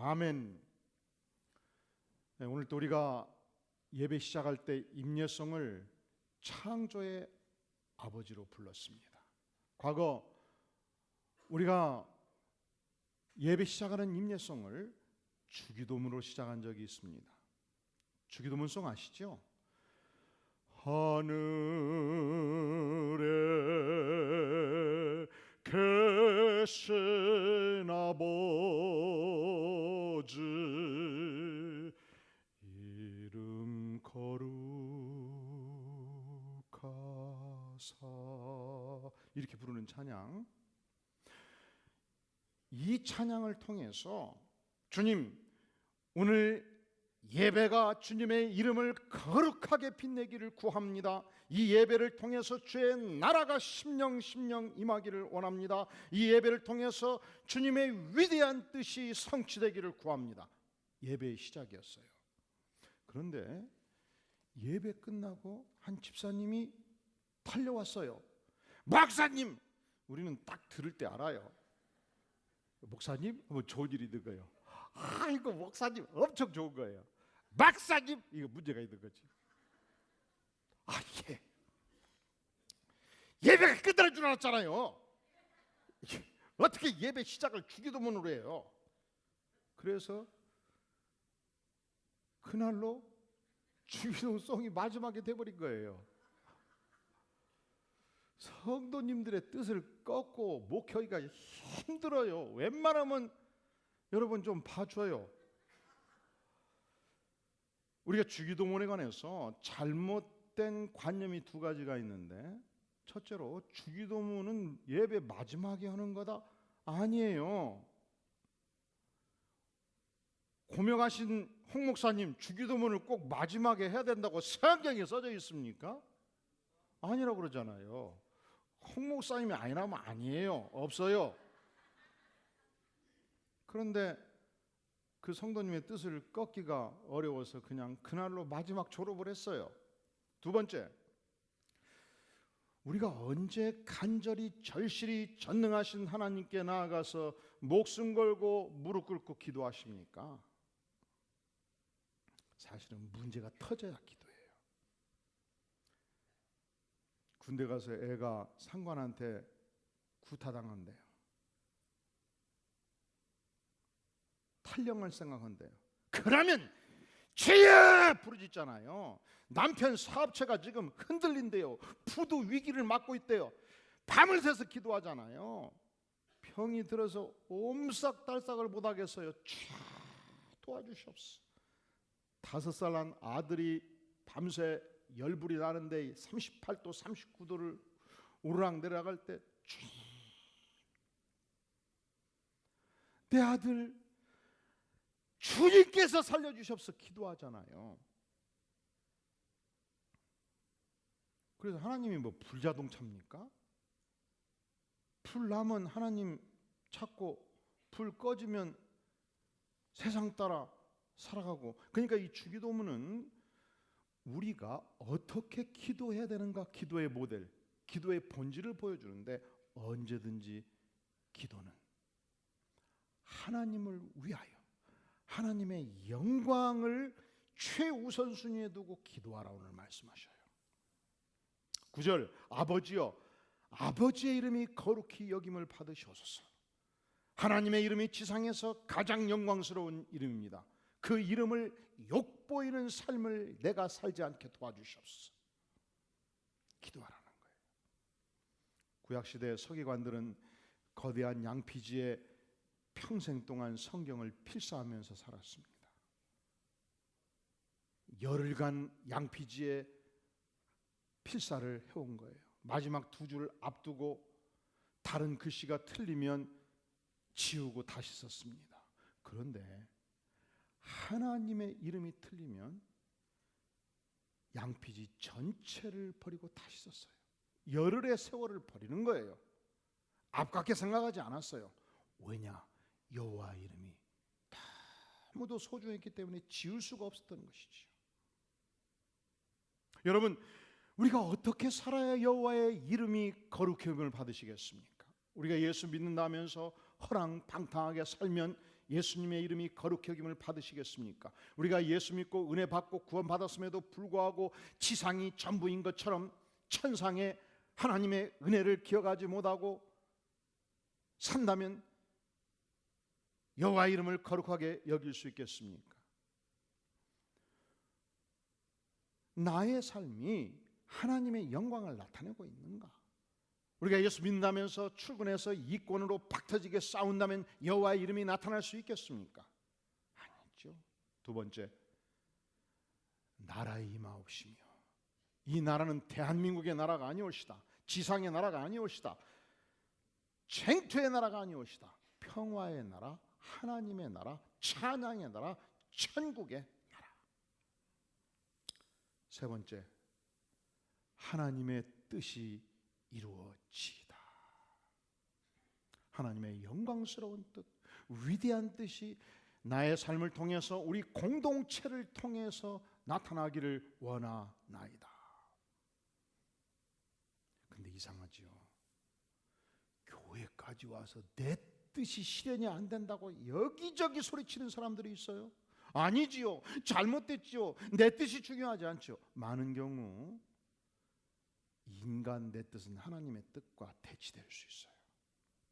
아멘. 네, 오늘 또 우리가 예배 시작할 때 임예성을 창조의 아버지로 불렀습니다. 과거 우리가 예배 시작하는 임예성을 주기도문으로 시작한 적이 있습니다. 주기도문송 아시죠? 하늘에 계신 아버지 이름 거룩하사, 이렇게 부르는 찬양. 이 찬양을 통해서 주님, 오늘 예배가 주님의 이름을 거룩하게 빛내기를 구합니다. 이 예배를 통해서 주의 나라가 심령 임하기를 원합니다. 이 예배를 통해서 주님의 위대한 뜻이 성취되기를 구합니다. 예배의 시작이었어요. 그런데 예배 끝나고 한 집사님이 달려왔어요. 목사님! 우리는 딱 들을 때 알아요. 목사님? 뭐 좋은 일이 있는 거예요. 이거 목사님 엄청 좋은 거예요. 박사님! 이거 문제가 있는 거지. 예. 예배가 끝날 줄 알았잖아요. 어떻게 예배 시작을 주기도문으로 해요? 그래서 그날로 주기도문송이 마지막에 돼버린 거예요. 성도님들의 뜻을 꺾고 목회하기가 힘들어요. 웬만하면 여러분 좀 봐줘요. 우리가 주기도문에 관해서 잘못된 관념이 두 가지가 있는데, 첫째로 주기도문은 예배 마지막에 하는 거다. 아니에요. 고명하신 홍 목사님, 주기도문을 꼭 마지막에 해야 된다고 성경에 써져 있습니까? 아니라고 그러잖아요. 홍 목사님이 아니라면 아니에요. 없어요. 그런데 그 성도님의 뜻을 꺾기가 어려워서 그냥 그날로 마지막 졸업을 했어요. 두 번째, 우리가 언제 간절히 절실히 전능하신 하나님께 나아가서 목숨 걸고 무릎 꿇고 기도하십니까? 사실은 문제가 터져야 기도해요. 군대 가서 애가 상관한테 구타당한대요. 탈영을 생각한대요. 그러면 주여 부르짖잖아요. 남편 사업체가 지금 흔들린대요. 부도 위기를 맞고 있대요. 밤을 새서 기도하잖아요. 병이 들어서 옴싹달싹을 못하겠어요. 도와주시옵소서. 5살 난 아들이 밤새 열불이 나는데 38도 39도를 오르락 내려갈 때 내 아들 주님께서 살려주시옵소서 기도하잖아요. 그래서 하나님이 뭐 불자동차입니까? 불 나면 하나님 찾고 불 꺼지면 세상 따라 살아가고. 그러니까 이 주기도문은 우리가 어떻게 기도해야 되는가, 기도의 모델, 기도의 본질을 보여주는데, 언제든지 기도는 하나님을 위하여 하나님의 영광을 최우선순위에 두고 기도하라 오늘 말씀하셔요. 9절, 아버지여 아버지의 이름이 거룩히 여김을 받으시옵소서. 하나님의 이름이 지상에서 가장 영광스러운 이름입니다. 그 이름을 욕보이는 삶을 내가 살지 않게 도와주시옵소서. 기도하라는 거예요. 구약시대 서기관들은 거대한 양피지에 평생 동안 성경을 필사하면서 살았습니다. 열흘간 양피지에 필사를 해온 거예요. 마지막 두 줄 앞두고 다른 글씨가 틀리면 지우고 다시 썼습니다. 그런데 하나님의 이름이 틀리면 양피지 전체를 버리고 다시 썼어요. 열흘의 세월을 버리는 거예요. 아깝게 생각하지 않았어요. 왜냐? 여호와 이름이 너무도 소중했기 때문에 지울 수가 없었던 것이죠. 여러분, 우리가 어떻게 살아야 여호와의 이름이 거룩히 여김을 받으시겠습니까? 우리가 예수 믿는다면서 허랑방탕하게 살면 예수님의 이름이 거룩히 여김을 받으시겠습니까? 우리가 예수 믿고 은혜 받고 구원 받았음에도 불구하고 지상이 전부인 것처럼 천상의 하나님의 은혜를 기억하지 못하고 산다면 여호와 이름을 거룩하게 여길 수 있겠습니까? 나의 삶이 하나님의 영광을 나타내고 있는가? 우리가 예수 믿는다면서 출근해서 이권으로 박터지게 싸운다면 여호와의 이름이 나타날 수 있겠습니까? 아니죠. 두 번째, 나라의 임하옵시며, 이 나라는 대한민국의 나라가 아니올시다. 지상의 나라가 아니올시다. 쟁투의 나라가 아니올시다. 평화의 나라, 하나님의 나라, 찬양의 나라, 천국의 나라. 세 번째, 하나님의 뜻이 이루어지이다. 하나님의 영광스러운 뜻, 위대한 뜻이 나의 삶을 통해서 우리 공동체를 통해서 나타나기를 원하나이다. 근데 이상하지요. 교회까지 와서 내 뜻이 실현이 안 된다고 여기저기 소리치는 사람들이 있어요. 아니지요. 잘못됐지요. 내 뜻이 중요하지 않죠. 많은 경우 인간 내 뜻은 하나님의 뜻과 대치될 수 있어요.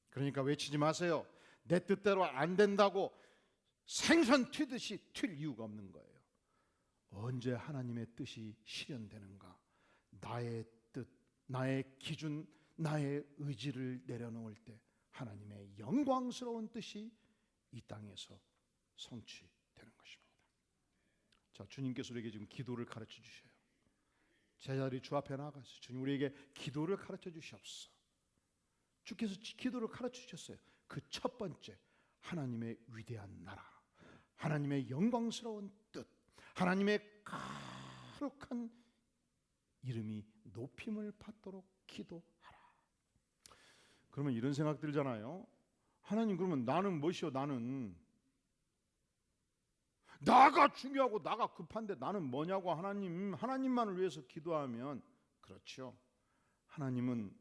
그러니까 외치지 마세요. 내 뜻대로 안 된다고 생선 튀듯이 튈 이유가 없는 거예요. 언제 하나님의 뜻이 실현되는가? 나의 뜻, 나의 기준, 나의 의지를 내려놓을 때 하나님의 영광스러운 뜻이 이 땅에서 성취되는 것입니다. 자, 주님께서 우리에게 지금 기도를 가르쳐 주셔요. 제자들이 주 앞에 나가서 주님 우리에게 기도를 가르쳐 주시옵소서. 주께서 기도를 가르쳐 주셨어요. 그 첫 번째, 하나님의 위대한 나라, 하나님의 영광스러운 뜻, 하나님의 거룩한 이름이 높임을 받도록 기도하라. 그러면 이런 생각 들잖아요. 하나님, 그러면 나는 무엇이요? 나가 중요하고 나가 급한데 나는 뭐냐고 하나님만을 위해서 기도하면, 그렇죠. 하나님은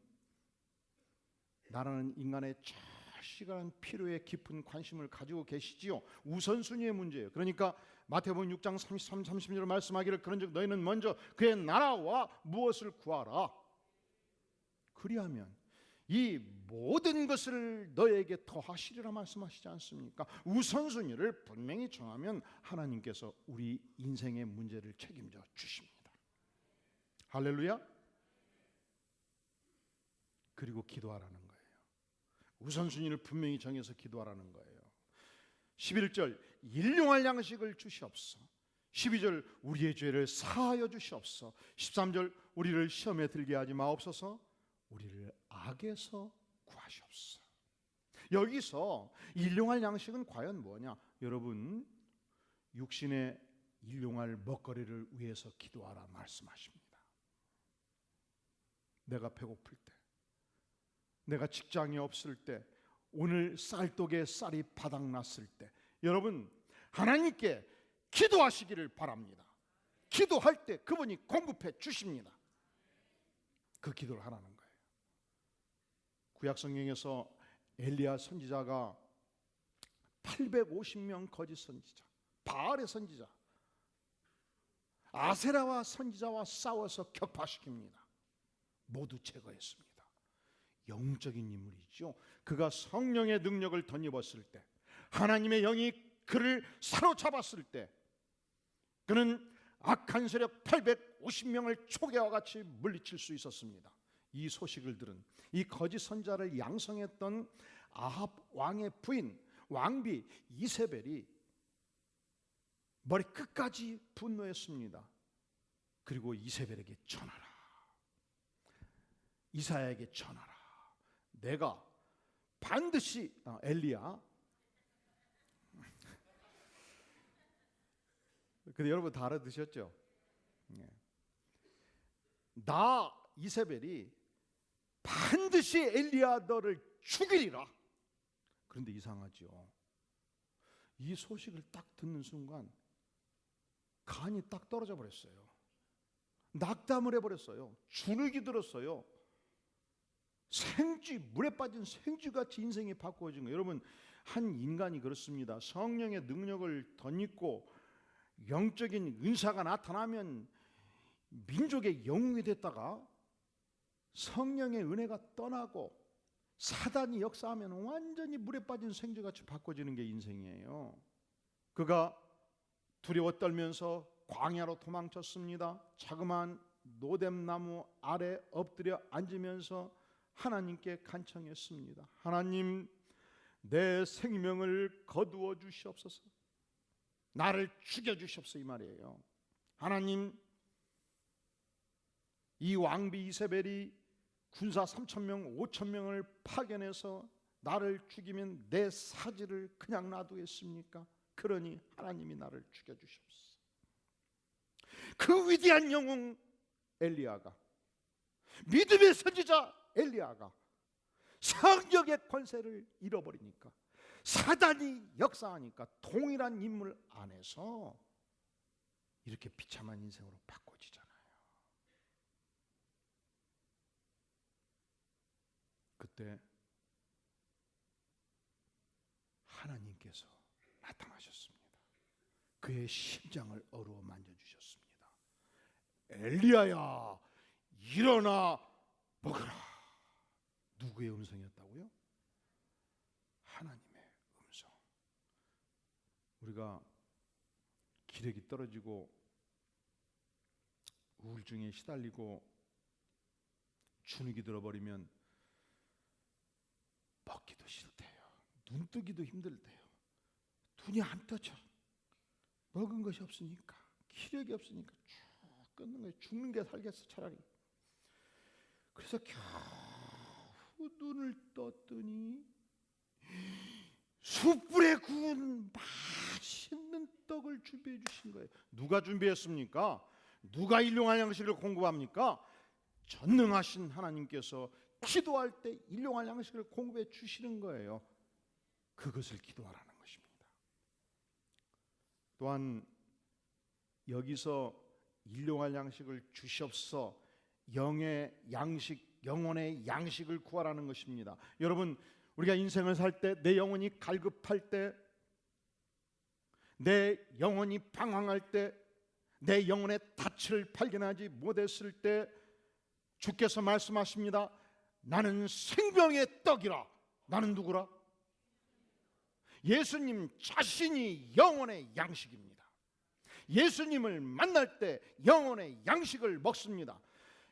나라는 인간의 절실한 필요에 깊은 관심을 가지고 계시지요. 우선순위의 문제예요. 그러니까 마태복음 6장 33, 30절 말씀하기를 그런즉 너희는 먼저 그의 나라와 무엇을 구하라. 그리하면 이 모든 것을 너에게 더하시리라 말씀하시지 않습니까? 우선순위를 분명히 정하면 하나님께서 우리 인생의 문제를 책임져 주십니다. 할렐루야. 그리고 기도하라는 거예요. 우선순위를 분명히 정해서 기도하라는 거예요. 11절 일용할 양식을 주시옵소서. 12절 우리의 죄를 사하여 주시옵소서. 13절 우리를 시험에 들게 하지 마옵소서. 우리를 악에서 구하시옵소서. 여기서 일용할 양식은 과연 뭐냐? 여러분, 육신의 일용할 먹거리를 위해서 기도하라 말씀하십니다. 내가 배고플 때, 내가 직장이 없을 때, 오늘 쌀독에 쌀이 바닥났을 때, 여러분 하나님께 기도하시기를 바랍니다. 기도할 때 그분이 공급해 주십니다. 그 기도를 하라는 거예요. 구약 성경에서 엘리야 선지자가 850명 거짓 선지자, 바알의 선지자, 아세라와 선지자와 싸워서 격파시킵니다. 모두 제거했습니다. 영적인 인물이죠. 그가 성령의 능력을 덧입었을 때, 하나님의 영이 그를 사로잡았을 때, 그는 악한 세력 850명을 초계와 같이 물리칠 수 있었습니다. 이 소식을 들은 이 거짓 선자를 양성했던 아합 왕의 부인 왕비 이세벨이 머리 끝까지 분노했습니다. 그리고 이세벨에게 전하라, 이사야에게 전하라. 내가 반드시 엘리야. 근데 여러분 다 알아듣으셨죠? 나 이세벨이 반드시 엘리야 너를 죽이리라. 그런데 이상하죠. 이 소식을 딱 듣는 순간 간이 딱 떨어져 버렸어요. 낙담을 해버렸어요. 주눅이 들었어요. 생쥐, 물에 빠진 생쥐같이 인생이 바꾸어진 거예요. 여러분, 한 인간이 그렇습니다. 성령의 능력을 덧입고 영적인 은사가 나타나면 민족의 영웅이 됐다가 성령의 은혜가 떠나고 사단이 역사하면 완전히 물에 빠진 생쥐같이 바꿔지는 게 인생이에요. 그가 두려워 떨면서 광야로 도망쳤습니다. 자그마한 노뎀나무 아래 엎드려 앉으면서 하나님께 간청했습니다. 하나님, 내 생명을 거두어 주시옵소서. 나를 죽여 주시옵소서, 이 말이에요. 하나님, 이 왕비 이세벨이 군사 3,000명, 5,000명을 파견해서 나를 죽이면 내 사지를 그냥 놔두겠습니까? 그러니 하나님이 나를 죽여 주시옵소서. 그 위대한 영웅 엘리야가, 믿음의 선지자 엘리야가 성령의 권세를 잃어버리니까, 사단이 역사하니까 동일한 인물 안에서 이렇게 비참한 인생으로 바꿔지잖아요. 그때 하나님께서 나타나셨습니다. 그의 심장을 어루어 만져주셨습니다. 엘리야야, 일어나 먹으라. 누구의 음성이었다고요? 하나님의 음성. 우리가 기력이 떨어지고 우울증에 시달리고 주눅이 들어버리면 먹기도 싫대요. 눈 뜨기도 힘들대요. 눈이 안 떠져. 먹은 것이 없으니까, 기력이 없으니까 쭉 끊는 거예요. 죽는 게 살겠어, 차라리. 그래서 겨우 눈을 떴더니 숯불에 구운 맛있는 떡을 준비해 주신 거예요. 누가 준비했습니까? 누가 일용할 양식을 공급합니까? 전능하신 하나님께서 기도할 때 일용할 양식을 공급해 주시는 거예요. 그것을 기도하라는 것입니다. 또한 여기서 일용할 양식을 주시옵소서, 영의 양식, 영혼의 양식을 구하라는 것입니다. 여러분, 우리가 인생을 살 때, 내 영혼이 갈급할 때, 내 영혼이 방황할 때, 내 영혼의 닻을 발견하지 못했을 때 주께서 말씀하십니다. 나는 생명의 떡이라. 나는 누구라? 예수님 자신이 영혼의 양식입니다. 예수님을 만날 때 영혼의 양식을 먹습니다.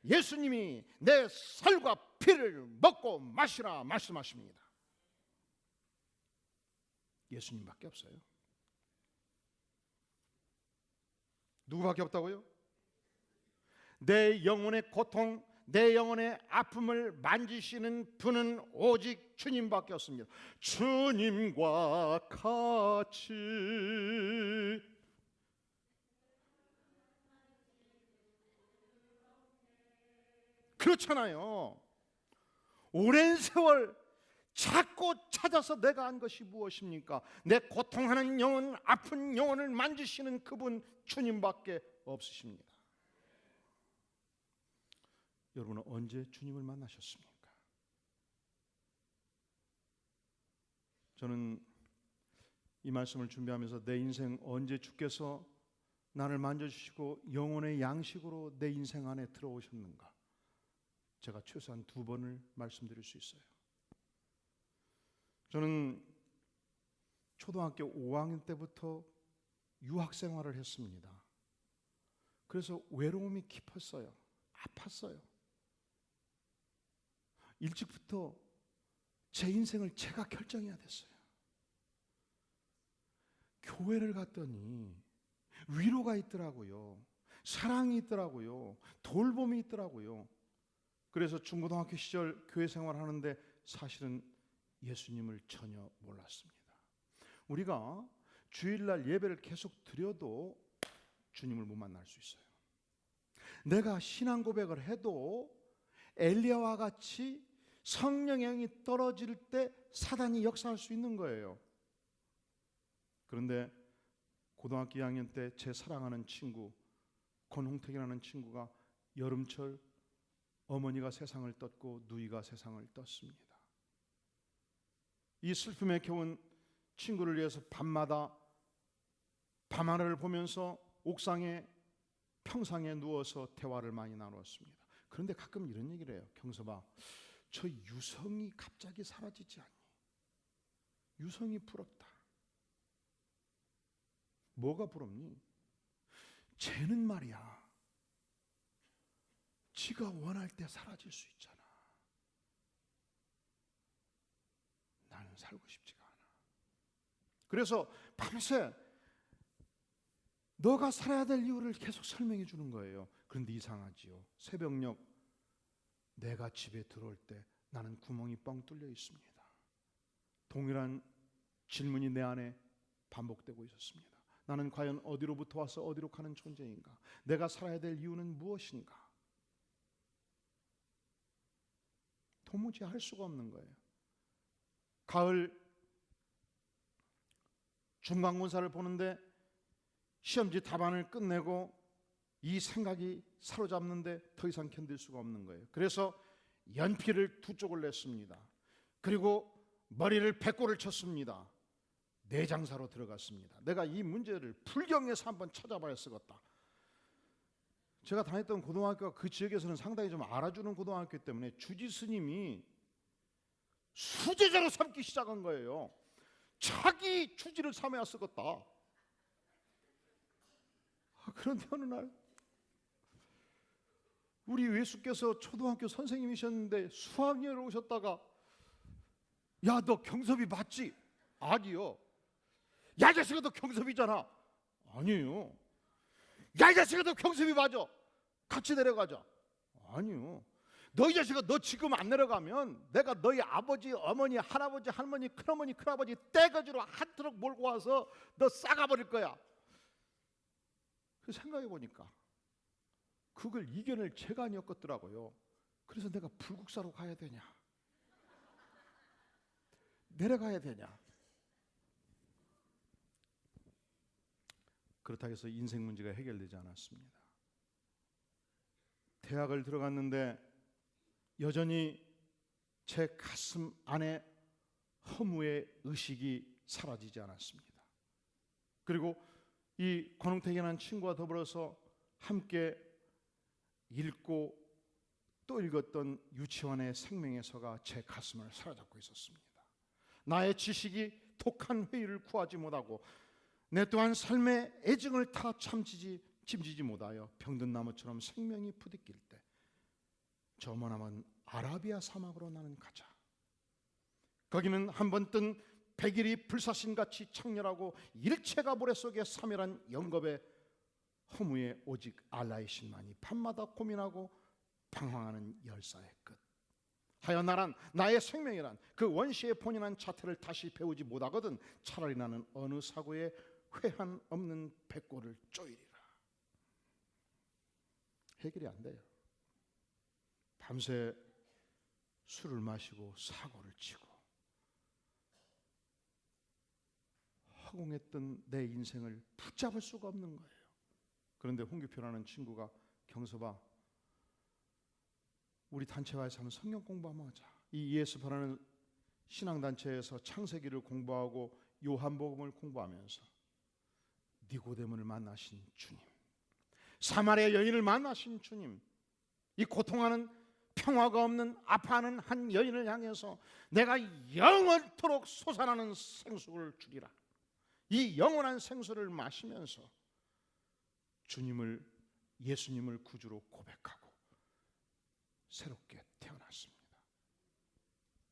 예수님이 내 살과 피를 먹고 마시라 말씀하십니다. 예수님밖에 없어요. 누구밖에 없다고요? 내 영혼의 고통, 내 영혼의 아픔을 만지시는 분은 오직 주님밖에 없습니다. 주님과 같이. 그렇잖아요. 오랜 세월 자꾸 찾아서 내가 한 것이 무엇입니까? 내 고통하는 영혼, 아픈 영혼을 만지시는 그분 주님밖에 없으십니다. 여러분은 언제 주님을 만나셨습니까? 저는 이 말씀을 준비하면서 내 인생 언제 주께서 나를 만져주시고 영혼의 양식으로 내 인생 안에 들어오셨는가, 제가 최소한 2번을 말씀드릴 수 있어요. 저는 초등학교 5학년 때부터 유학 생활을 했습니다. 그래서 외로움이 깊었어요. 아팠어요. 일찍부터 제 인생을 제가 결정해야 됐어요. 교회를 갔더니 위로가 있더라고요. 사랑이 있더라고요. 돌봄이 있더라고요. 그래서 중고등학교 시절 교회 생활하는데 사실은 예수님을 전혀 몰랐습니다. 우리가 주일날 예배를 계속 드려도 주님을 못 만날 수 있어요. 내가 신앙 고백을 해도 엘리야와 같이 성령의 영이 떨어질 때 사단이 역사할 수 있는 거예요. 그런데 고등학교 2학년 때 제 사랑하는 친구 권홍택이라는 친구가 여름철 어머니가 세상을 떴고 누이가 세상을 떴습니다. 이 슬픔에 겨운 친구를 위해서 밤마다 밤하늘을 보면서 옥상에 평상에 누워서 대화를 많이 나누었습니다. 그런데 가끔 이런 얘기를 해요. 경섭아, 저 유성이 갑자기 사라지지 않니? 유성이 부럽다. 뭐가 부럽니? 쟤는 말이야, 지가 원할 때 사라질 수 있잖아. 나는 살고 싶지가 않아. 그래서 밤새 너가 살아야 될 이유를 계속 설명해 주는 거예요. 그런데 이상하지요. 새벽녘 내가 집에 들어올 때 나는 구멍이 뻥 뚫려 있습니다. 동일한 질문이 내 안에 반복되고 있었습니다. 나는 과연 어디로부터 와서 어디로 가는 존재인가? 내가 살아야 될 이유는 무엇인가? 도무지 할 수가 없는 거예요. 가을 중간고사를 보는데 시험지 답안을 끝내고 이 생각이 사로잡는데 더 이상 견딜 수가 없는 거예요. 그래서 연필을 두 쪽을 냈습니다. 그리고 머리를 백골을 쳤습니다. 내장사로 들어갔습니다. 내가 이 문제를 불경에서 한번 찾아봐야 쓰겠다. 제가 다녔던 고등학교가 그 지역에서는 상당히 좀 알아주는 고등학교이기 때문에 주지 스님이 수제자로 삼기 시작한 거예요. 자기 주지를 삼아야 쓰겠다. 그런데 어느 날 우리 외숙께서 초등학교 선생님이셨는데 수학여행을 오셨다가, 야, 너 경섭이 맞지? 아니요. 야, 이 자식아, 너 경섭이잖아. 아니에요. 야, 이 자식아, 너 경섭이 맞아. 같이 내려가자. 아니요. 너 이 자식아, 너 지금 안 내려가면 내가 너희 아버지, 어머니, 할아버지, 할머니, 큰어머니, 큰아버지 떼거지로 한 트럭 몰고 와서 너 싸가버릴 거야. 그 생각해 보니까 그걸 이겨낼 제가 아니었겠더라고요. 그래서 내가 불국사로 가야 되냐, 내려가야 되냐. 그렇다고 해서 인생 문제가 해결되지 않았습니다. 대학을 들어갔는데 여전히 제 가슴 안에 허무의 의식이 사라지지 않았습니다. 그리고 이 권웅택이라는 친구와 더불어서 함께 읽고 또 읽었던 유치원의 생명에서가 제 가슴을 사로잡고 있었습니다. 나의 지식이 독한 회의를 구하지 못하고 내 또한 삶의 애증을 다 짐지지 못하여 병든 나무처럼 생명이 부딪힐 때 저 머나먼 아라비아 사막으로 나는 가자. 거기는 한번 뜬 백일이 불사신같이 창렬하고 일체가 모래 속에 사멸한 영겁의 허무에 오직 알라의 신만이 밤마다 고민하고 방황하는 열사의 끝. 하여 나란, 나의 생명이란 그 원시의 본연한 자태를 다시 배우지 못하거든 차라리 나는 어느 사고에 회한 없는 백골을 쪼이리라. 해결이 안 돼요. 밤새 술을 마시고 사고를 치고 허공했던 내 인생을 붙잡을 수가 없는 거예요. 그런데 홍규표라는 친구가, 경섭아, 우리 단체와에서 한번 성경 공부 한번 하자. 이 ESF라는 신앙단체에서 창세기를 공부하고 요한복음을 공부하면서 니고데모를 만나신 주님, 사마리아 여인을 만나신 주님, 이 고통하는 평화가 없는 아파하는 한 여인을 향해서 내가 영원토록 솟아나는 생수를 주리라. 이 영원한 생수를 마시면서 주님을, 예수님을 구주로 고백하고 새롭게 태어났습니다.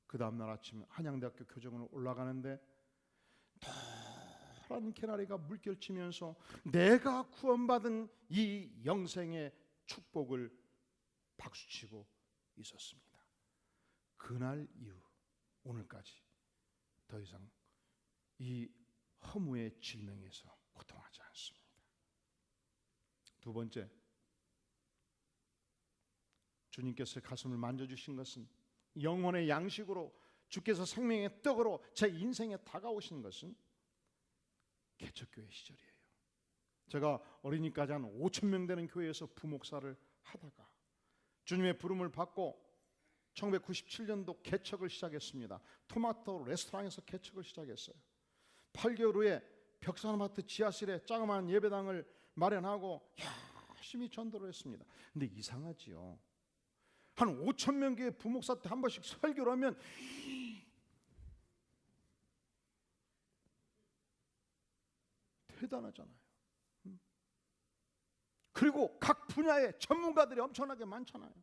그 다음날 아침 한양대학교 교정으로 올라가는데 노란 개나리가 물결치면서 내가 구원받은 이 영생의 축복을 박수치고 있었습니다. 그날 이후 오늘까지 더 이상 이 허무의 질명에서 고통하지 않습니다. 두 번째, 주님께서 가슴을 만져주신 것은 영혼의 양식으로, 주께서 생명의 떡으로 제 인생에 다가오신 것은 개척교회 시절이에요. 제가 어린이까지 한 5,000명 되는 교회에서 부목사를 하다가 주님의 부름을 받고 1997년도 개척을 시작했습니다. 토마토 레스토랑에서 개척을 시작했어요. 8개월 후에 벽산아파트 지하실에 자그마한 예배당을 마련하고 열심히 전도를 했습니다. 근데 이상하지요. 한 5천 명 교회 부목사 때 한 번씩 설교를 하면 대단하잖아요. 그리고 각 분야의 전문가들이 엄청나게 많잖아요.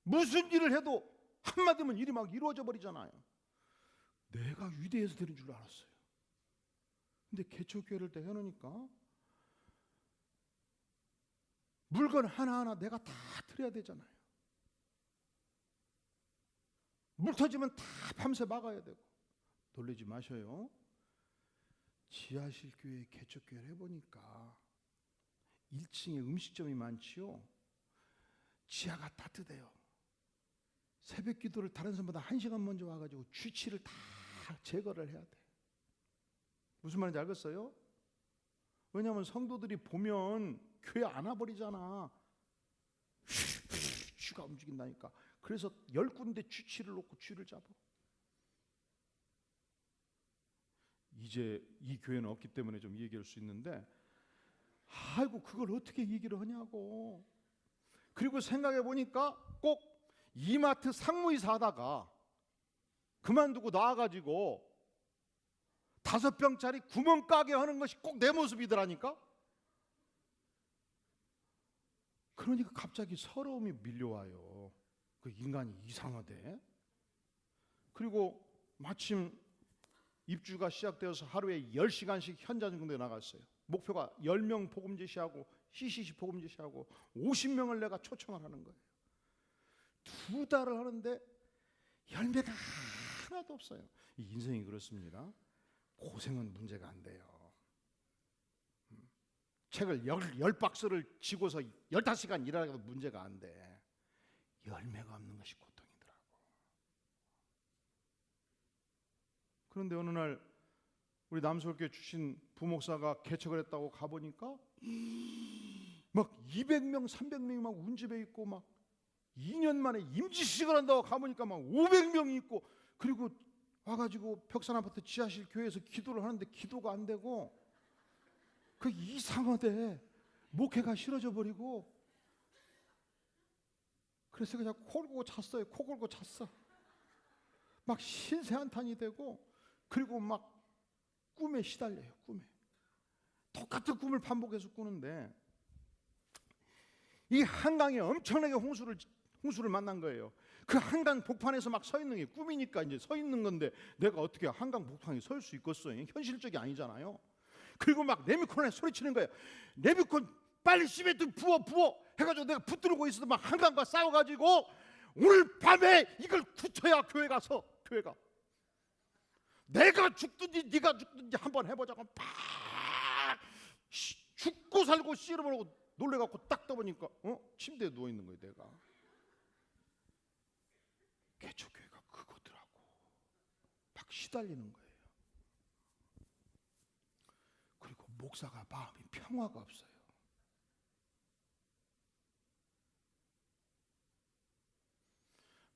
무슨 일을 해도 한마디면 일이 막 이루어져 버리잖아요. 내가 위대해서 되는 줄 알았어요. 근데 개척교회를 때 해놓으니까 물건 하나하나 내가 다 드려야 되잖아요. 물 터지면 다 밤새 막아야 되고. 놀라지 마셔요. 지하실 교회 개척교회를 해보니까 1층에 음식점이 많지요. 지하가 따뜻해요. 새벽 기도를 다른 사람보다 1시간 먼저 와가지고 쥐치를 다 제거를 해야 돼. 무슨 말인지 알겠어요? 왜냐하면 성도들이 보면 교회 안 와버리잖아. 쥐가 움직인다니까. 그래서 10군데 쥐치를 놓고 쥐를 잡아. 이제 이 교회는 없기 때문에 좀 얘기할 수 있는데, 아이고 그걸 어떻게 얘기를 하냐고. 그리고 생각해 보니까 꼭 이마트 상무이사 하다가 그만두고 나와가지고 5병짜리 구멍가게 하는 것이 꼭 내 모습이더라니까. 그러니까 갑자기 서러움이 밀려와요. 그 인간이 이상하대. 그리고 마침 입주가 시작되어서 하루에 10시간씩 현장 중대에 나갔어요. 목표가 10명 복음 제시하고 CCC 복음 제시하고 50명을 내가 초청을 하는 거예요. 2달을 하는데 열매가 하나도 없어요. 이 인생이 그렇습니다. 고생은 문제가 안 돼요. 책을 10박스를 지고서 15시간 일하는 게 문제가 안 돼. 열매가 없는 것이 고통이더라고. 그런데 어느 날 우리 남서울교회 출신 부목사가 개척을 했다고 가보니까 막 200명, 300명이 막 운집에 있고, 막 2년 만에 임지식을 한다고 가보니까 막 500명이 있고, 그리고 와가지고 벽산아파트 지하실 교회에서 기도를 하는데 기도가 안 되고, 그 이상하대. 목회가 싫어져 버리고. 그래서 그냥 코 골고 잤어요. 코 골고 잤어. 막 신세한탄이 되고, 그리고 막 꿈에 시달려요. 꿈에 똑같은 꿈을 반복해서 꾸는데, 이 한강에 엄청나게 홍수를 만난 거예요. 그 한강 복판에서 막 서 있는 게 꿈이니까 이제 서 있는 건데, 내가 어떻게 한강 복판에 설 수 있겠어요? 현실적이 아니잖아요. 그리고 막 레미콘에 소리치는 거예요. 레미콘 빨리 시멘트 부어 해가지고 내가 붙들고 있어도 막 한강과 싸워가지고 오늘 밤에 이걸 굳혀야 교회 가서, 교회가 내가 죽든지 네가 죽든지 한번 해보자고 팍 죽고 살고 씨름하고 놀래갖고 딱 떠보니까 침대에 누워 있는 거예요. 내가. 개척교회가 그거더라고. 막 시달리는 거예요. 그리고 목사가 마음이 평화가 없어요.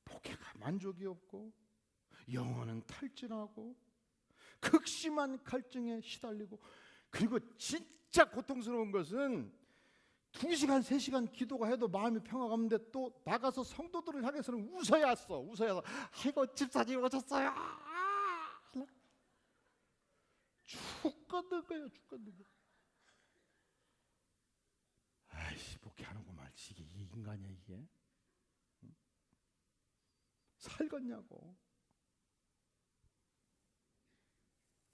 목회가 만족이 없고, 영혼은 탈진하고, 극심한 갈증에 시달리고, 그리고 진짜 고통스러운 것은 2시간, 3시간 기도가 해도 마음이 평화가 없는데 또 나가서 성도들을 향해서는 웃어야서 아이고 집사님 오셨어요. 죽겠는 거예요. 죽겠는 거. 아이씨, 목회하는 거 말지. 이게 인간이야 이게? 응? 살겠냐고.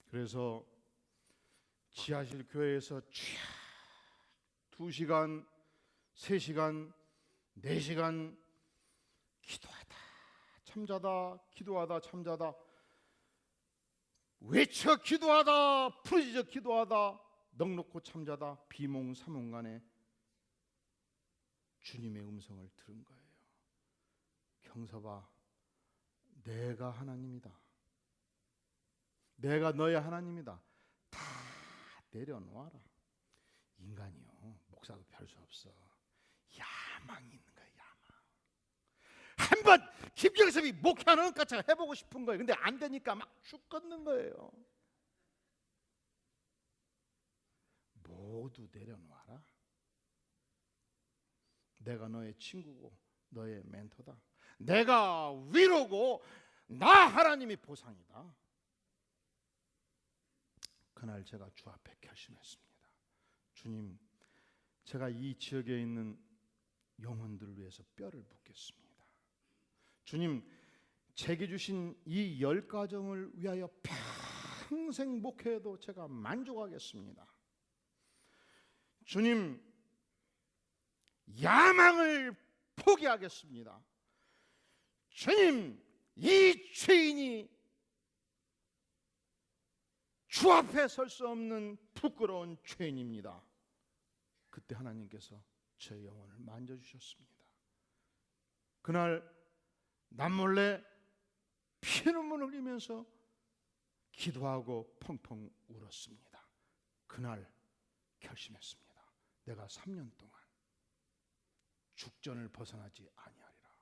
그래서 지하실 교회에서 2시간, 3시간, 4시간 기도하다 참자다, 기도하다 참자다, 외쳐 기도하다, 부르짖어 기도하다, 넉넉고 참자다, 비몽사몽간에 주님의 음성을 들은 거예요. 경서봐, 내가 하나님이다. 내가 너의 하나님이다. 다 내려놓아라. 인간이요, 목사도 별 수 없어. 야망이 있는 거야, 야망. 한번 김경섭이 목회하는 것처럼 해보고 싶은 거예요. 근데 안 되니까 막 죽겠는 거예요. 모두 내려놓아라. 내가 너의 친구고 너의 멘토다. 내가 위로고 나 하나님이 보상이다. 그날 제가 주 앞에 결심했습니다. 주님, 제가 이 지역에 있는 영혼들을 위해서 뼈를 묻겠습니다. 주님, 제게 주신 이 10가정을 위하여 평생 목회해도 제가 만족하겠습니다. 주님, 야망을 포기하겠습니다. 주님, 이 죄인이 주 앞에 설 수 없는 부끄러운 죄인입니다. 그때 하나님께서 제 영혼을 만져주셨습니다. 그날 남몰래 피눈물 흘리면서 기도하고 펑펑 울었습니다. 그날 결심했습니다. 내가 3년 동안 죽전을 벗어나지 아니하리라.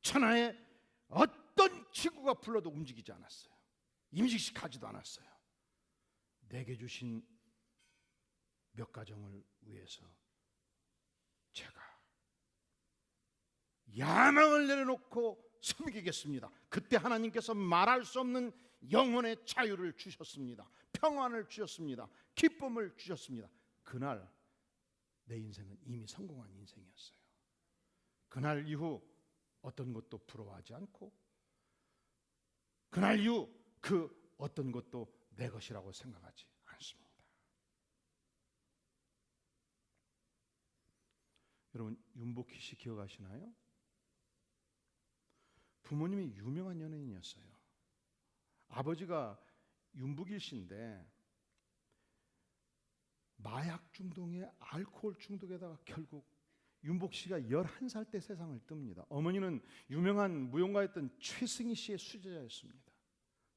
천하에 어떤 친구가 불러도 움직이지 않았어요. 임직식 하지도 않았어요. 내게 주신 몇 가정을 위해서 제가 야망을 내려놓고 섬기겠습니다. 그때 하나님께서 말할 수 없는 영혼의 자유를 주셨습니다. 평안을 주셨습니다. 기쁨을 주셨습니다. 그날 내 인생은 이미 성공한 인생이었어요. 그날 이후 어떤 것도 부러워하지 않고, 그날 이후 그 어떤 것도 내 것이라고 생각하지 않습니다. 여러분, 윤복희 씨 기억하시나요? 부모님이 유명한 연예인이었어요. 아버지가 윤복일 씨인데 마약 중독에 알코올 중독에다가 결국 윤복 씨가 11살 때 세상을 뜹니다. 어머니는 유명한 무용가였던 최승희 씨의 수제자였습니다.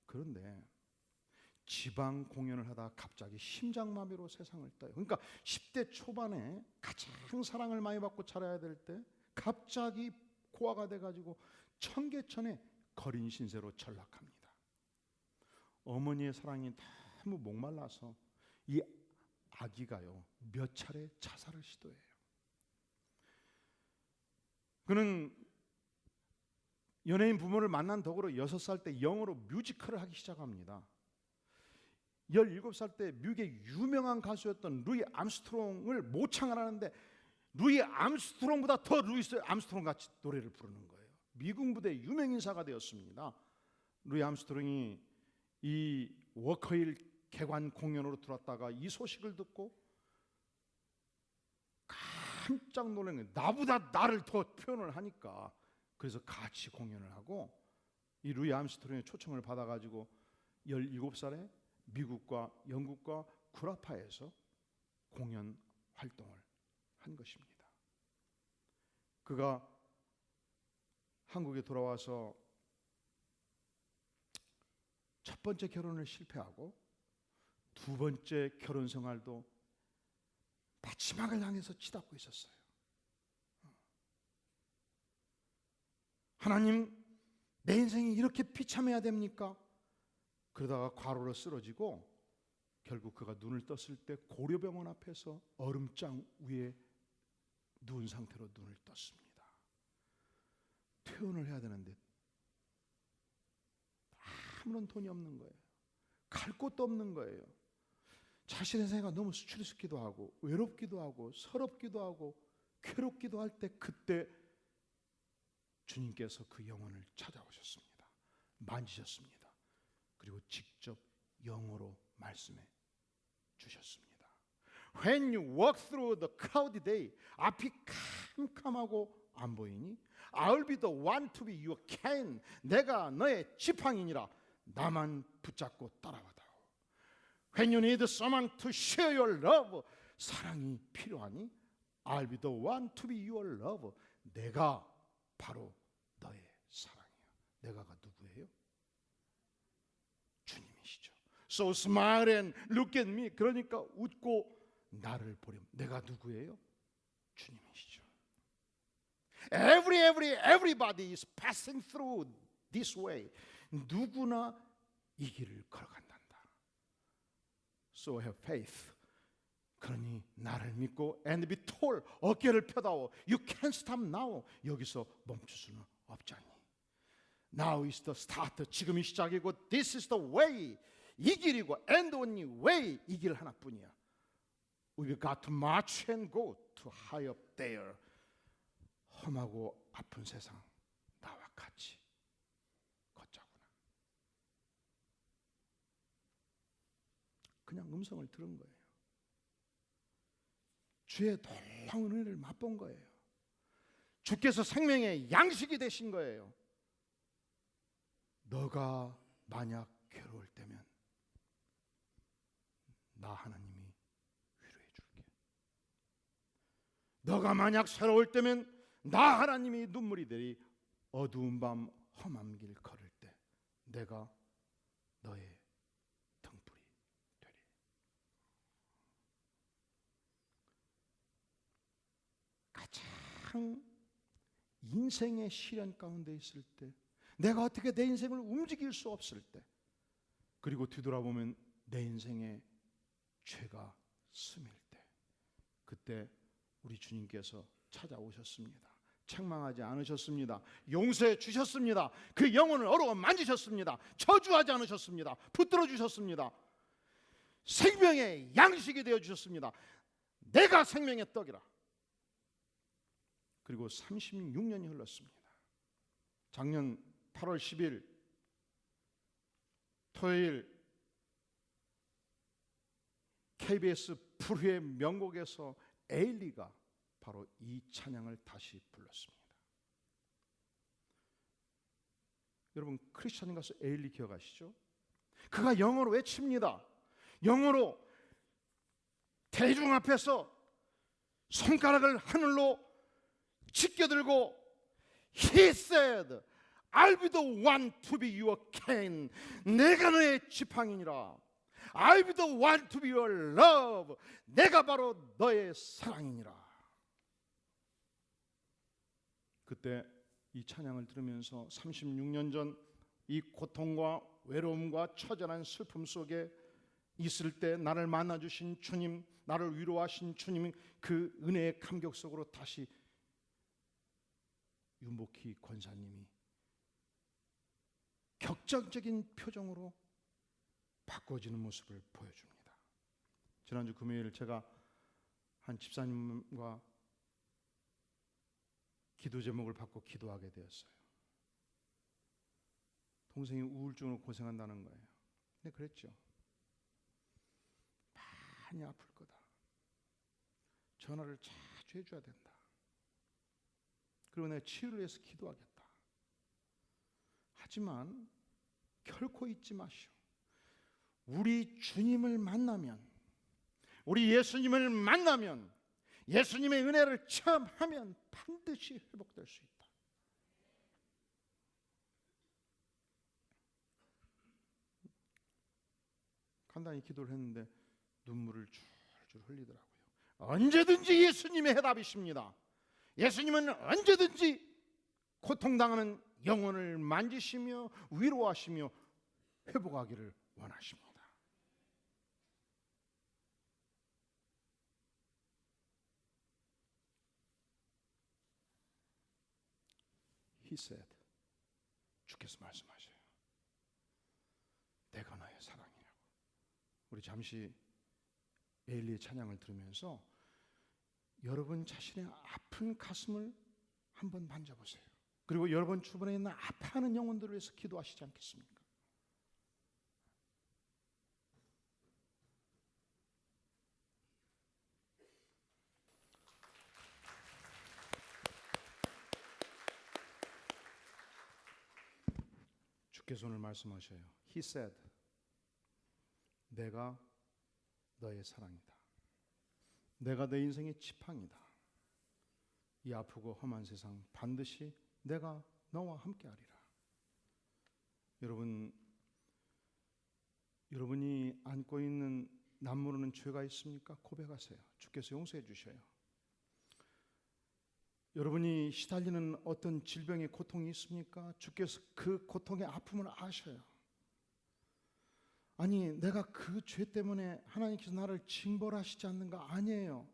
그런데 지방 공연을 하다 갑자기 심장마비로 세상을 떠요. 그러니까 10대 초반에 가장 사랑을 많이 받고 자라야 될 때 갑자기 고아가 돼가지고 청계천에 거린 신세로 전락합니다. 어머니의 사랑이 너무 목말라서 이 아기가요 몇 차례 자살을 시도해요. 그는 연예인 부모를 만난 덕으로 6살 때 영어로 뮤지컬을 하기 시작합니다. 17살 때 미국의 유명한 가수였던 루이 암스트롱을 모창을 하는데 루이 암스트롱보다 더 루이 암스트롱 같이 노래를 부르는 거예요. 미국 무대 유명 인사가 되었습니다. 루이 암스트롱이 이 워커힐 개관 공연으로 들어왔다가 이 소식을 듣고 깜짝 놀란 거예요. 나보다 나를 더 표현을 하니까. 그래서 같이 공연을 하고 이 루이 암스트롱의 초청을 받아가지고 17살에 미국과 영국과 구라파에서 공연 활동을 한 것입니다. 그가 한국에 돌아와서 첫 번째 결혼을 실패하고 두 번째 결혼 생활도 마지막을 향해서 치닫고 있었어요. 하나님, 내 인생이 이렇게 비참해야 됩니까? 그러다가 과로로 쓰러지고 결국 그가 눈을 떴을 때 고려병원 앞에서 얼음장 위에 누운 상태로 눈을 떴습니다. 퇴원을 해야 되는데 아무런 돈이 없는 거예요. 갈 곳도 없는 거예요. 자신의 생애가 너무 수치스럽기도 하고 외롭기도 하고 서럽기도 하고 괴롭기도 할 때 그때 주님께서 그 영혼을 찾아오셨습니다. 만지셨습니다. 그리고 직접 영어로 말씀해 주셨습니다. When you walk through the cloudy day, 앞이 캄캄하고 안 보이니? I'll be the one to be your cane. 내가 너의 지팡이니라. 나만 붙잡고 따라와다오. When you need someone to share your love, 사랑이 필요하니? I'll be the one to be your love. 내가 바로 너의 사랑이야. 내가가 누구예요? 주님이시죠. So smile and look at me. 그러니까 웃고 나를 보렴. 내가 누구예요? 주님이시죠. Everybody is passing through this way. 누구나 이 길을 걸어간단다. So have faith. 그러니 나를 믿고 and be tall. 어깨를 펴다오. You can't stop now. 여기서 멈출 수는 없잖니. Now is the start. 지금이 시작이고 this is the way. 이 길이고 and only way. 이 길 하나뿐이야. We've got to march and go to high up there. 험하고 아픈 세상 나와 같이 걷자구나. 그냥 음성을 들은 거예요. 주의 놀라운 은혜를 맛본 거예요. 주께서 생명의 양식이 되신 거예요. 너가 만약 괴로울 때면 나 하나님이 위로해 줄게. 너가 만약 새로울 때면 나 하나님이 눈물이 되리. 어두운 밤 험한 길 걸을 때 내가 너의 등불이 되리. 가장 인생의 시련 가운데 있을 때, 내가 어떻게 내 인생을 움직일 수 없을 때, 그리고 뒤돌아보면 내 인생에 죄가 스밀 때, 그때 우리 주님께서 찾아오셨습니다. 책망하지 않으셨습니다. 용서해 주셨습니다. 그 영혼을 어루어 만지셨습니다. 저주하지 않으셨습니다. 붙들어 주셨습니다. 생명의 양식이 되어 주셨습니다. 내가 생명의 떡이라. 그리고 36년이 흘렀습니다. 작년 8월 10일 토요일 KBS 불후의 명곡에서 에일리가 바로 이 찬양을 다시 불렀습니다. 여러분 크리스찬인 가수 에일리 기억하시죠? 그가 영어로 외칩니다. 영어로 대중 앞에서 손가락을 하늘로 지켜들고 He said, I'll be the one to be your cane. 내가 너의 지팡이니라. I'll be the one to be your love. 내가 바로 너의 사랑이니라. 그때 이 찬양을 들으면서 36년 전 이 고통과 외로움과 처절한 슬픔 속에 있을 때 나를 만나주신 주님, 나를 위로하신 주님, 그 은혜의 감격 속으로 다시 윤복희 권사님이 격정적인 표정으로 바꿔지는 모습을 보여줍니다. 지난주 금요일 제가 한 집사님과 기도 제목을 받고 기도하게 되었어요. 동생이 우울증으로 고생한다는 거예요. 근데 그랬죠. 많이 아플 거다. 전화를 자주 해줘야 된다. 그리고 내가 치유를 위해서 기도하겠다. 하지만 결코 잊지 마시오. 우리 주님을 만나면, 우리 예수님을 만나면, 예수님의 은혜를 체험하면 반드시 회복될 수 있다. 간단히 기도를 했는데 눈물을 줄줄 흘리더라고요. 언제든지 예수님의 해답이십니다. 예수님은 언제든지 고통당하는 영혼을 만지시며 위로하시며 회복하기를 원하십니다. He said, 주께서 말씀하셔요. 내가 너의 사랑이라고. 우리 잠시 에일리의 찬양을 들으면서 여러분 자신의 아픈 가슴을 한번 만져보세요. 그리고 여러분 주변에 있는 아파하는 영혼들을 위해서 기도하시지 않겠습니까? 주께서 오늘 말씀하셔요. He said, 내가 너의 사랑이다. 내가 내 인생의 지팡이다. 이 아프고 험한 세상 반드시 내가 너와 함께하리라. 여러분이 안고 있는 남모르는 죄가 있습니까? 고백하세요. 주께서 용서해 주셔요. 여러분이 시달리는 어떤 질병의 고통이 있습니까? 주께서 그 고통의 아픔을 아셔요. 아니, 내가 그 죄 때문에 하나님께서 나를 징벌하시지 않는가? 아니에요.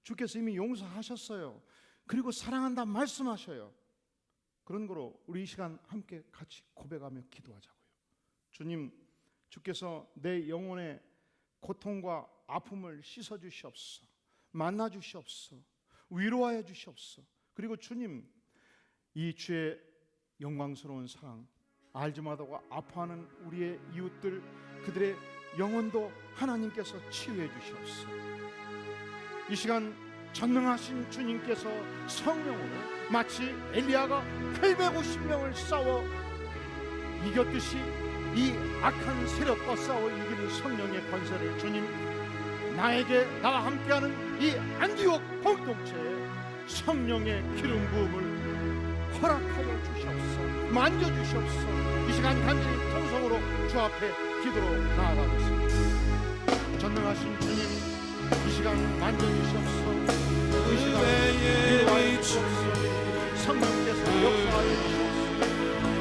주께서 이미 용서하셨어요. 그리고 사랑한다 말씀하셔요. 그런 거로 우리 이 시간 함께 같이 고백하며 기도하자고요. 주님, 주께서 내 영혼의 고통과 아픔을 씻어 주시옵소서. 만나 주시옵소서. 위로하여 주시옵소서. 그리고 주님, 이 주의 영광스러운 사랑 알지 못하고 아파하는 우리의 이웃들, 그들의 영혼도 하나님께서 치유해 주시옵소서. 이 시간 전능하신 주님께서 성령으로 마치 엘리야가 850명을 싸워 이겼듯이 이 악한 세력과 싸워 이기는 성령의 권세를 주님, 나에게 나와 함께하는 이 안디옥 공동체에 성령의 기름 부음을 허락하여 주시옵소서. 만져주시옵소서. 이 시간 간절히 통성으로 주 앞에 기도로 나아가겠습니다. 전능하신 주님, 이 시간 만져주시옵소서. 이 시간 위로하여 주시옵소서. 성령께서 역사하여 주시옵소서.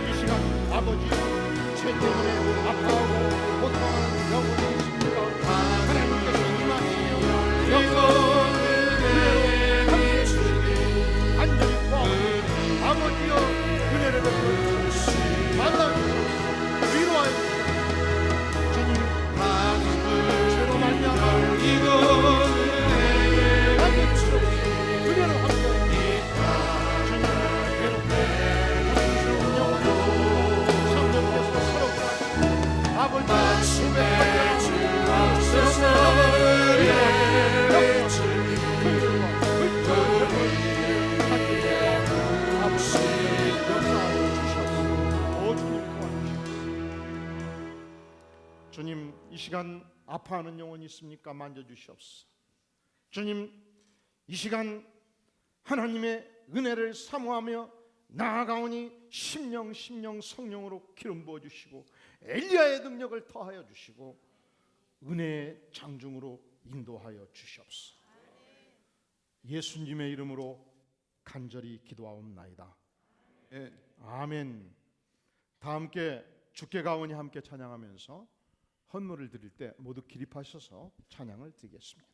이 시간 아버지, 죄 때문에 아파하고 고통하는 영혼이 있습니까? 하나님께서 임하시며 영혼을 함께 주시니 간절히 구하옵소서. 아버지여, 은혜를 베풀어 주시옵소서. 만나주시옵소서. 위로하여 주시옵소서. 주님, 죄로 말미암아 이곳을 함께 주시옵소서. 은혜로 함께하여 주시옵소서. 주님, 괴롭게 고통스러운 영혼이 성령께서 새롭게 하시고 아버지 수백하여 주옵소서. 주님, 이 시간 아파하는 영혼이 있습니까? 만져주시옵소서. 주님, 이 시간 하나님의 은혜를 사모하며 나아가오니 심령 성령으로 기름 부어주시고 엘리야의 능력을 더하여 주시고 은혜의 장중으로 인도하여 주시옵소서. 예수님의 이름으로 간절히 기도하옵나이다. 아멘. 다 함께 주께 가오니 함께 찬양하면서 헌물을 드릴 때 모두 기립하셔서 찬양을 드리겠습니다.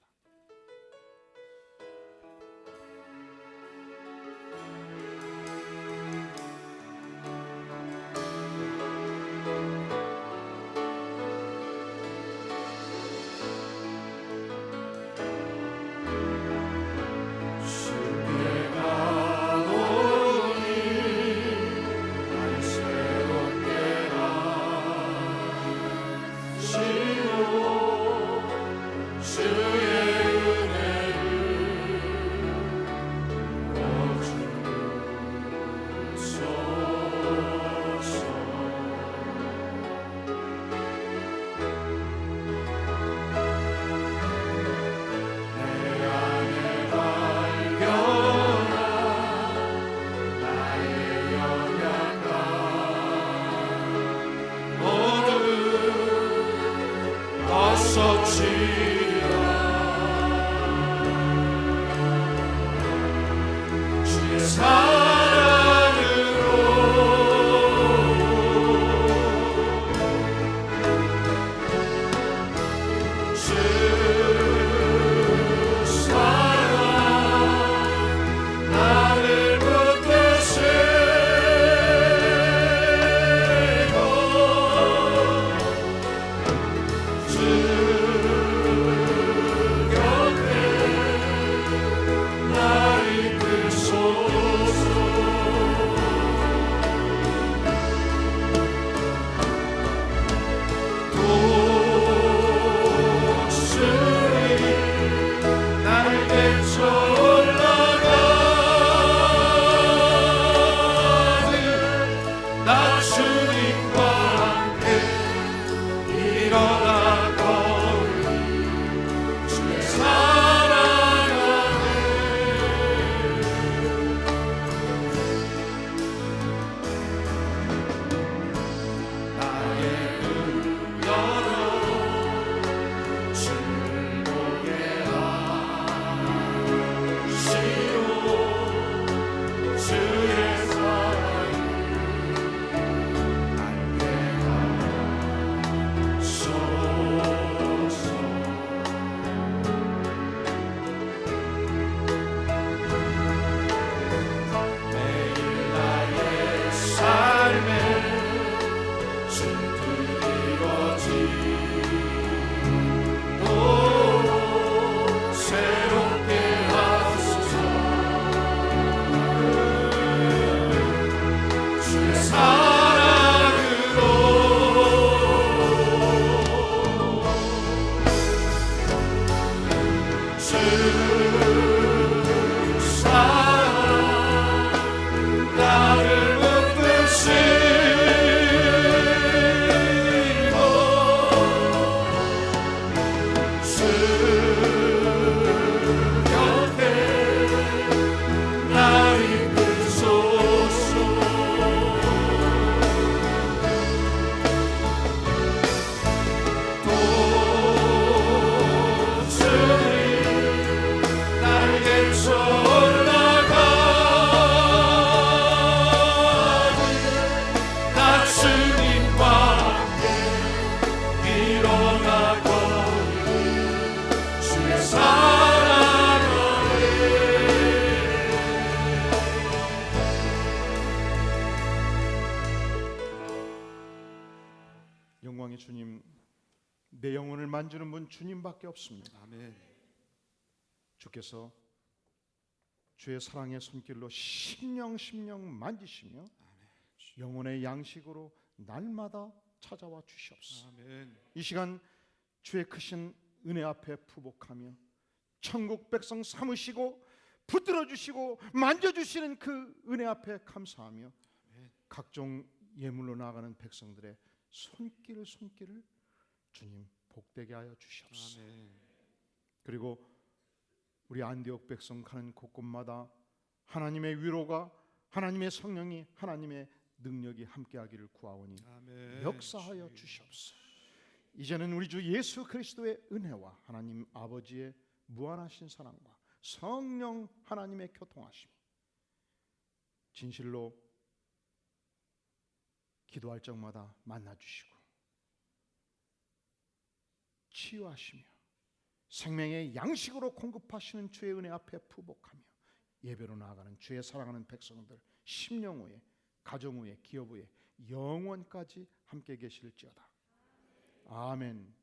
내 영혼을 만지는 분 주님밖에 없습니다. 아멘. 주께서 주의 사랑의 손길로 심령 만지시며 영혼의 양식으로 날마다 찾아와 주시옵소서. 아멘. 이 시간 주의 크신 은혜 앞에 푸복하며 천국 백성 삼으시고 붙들어 주시고 만져 주시는 그 은혜 앞에 감사하며 각종 예물로 나아가는 백성들의 손길을 주님 복되게 하여 주시옵소서. 아멘. 그리고 우리 안디옥 백성 가는 곳곳마다 하나님의 위로가, 하나님의 성령이, 하나님의 능력이 함께하기를 구하오니 아멘. 역사하여 주시옵소서. 이제는 우리 주 예수 그리스도의 은혜와 하나님 아버지의 무한하신 사랑과 성령 하나님의 교통하심이 진실로 기도할 적마다 만나주시고 치유하시며 생명의 양식으로 공급하시는 주의 은혜 앞에 푸복하며 예배로 나아가는 주의 사랑하는 백성들 심령 후에 가정 후에 기업 후에 영원까지 함께 계실지어다. 아멘.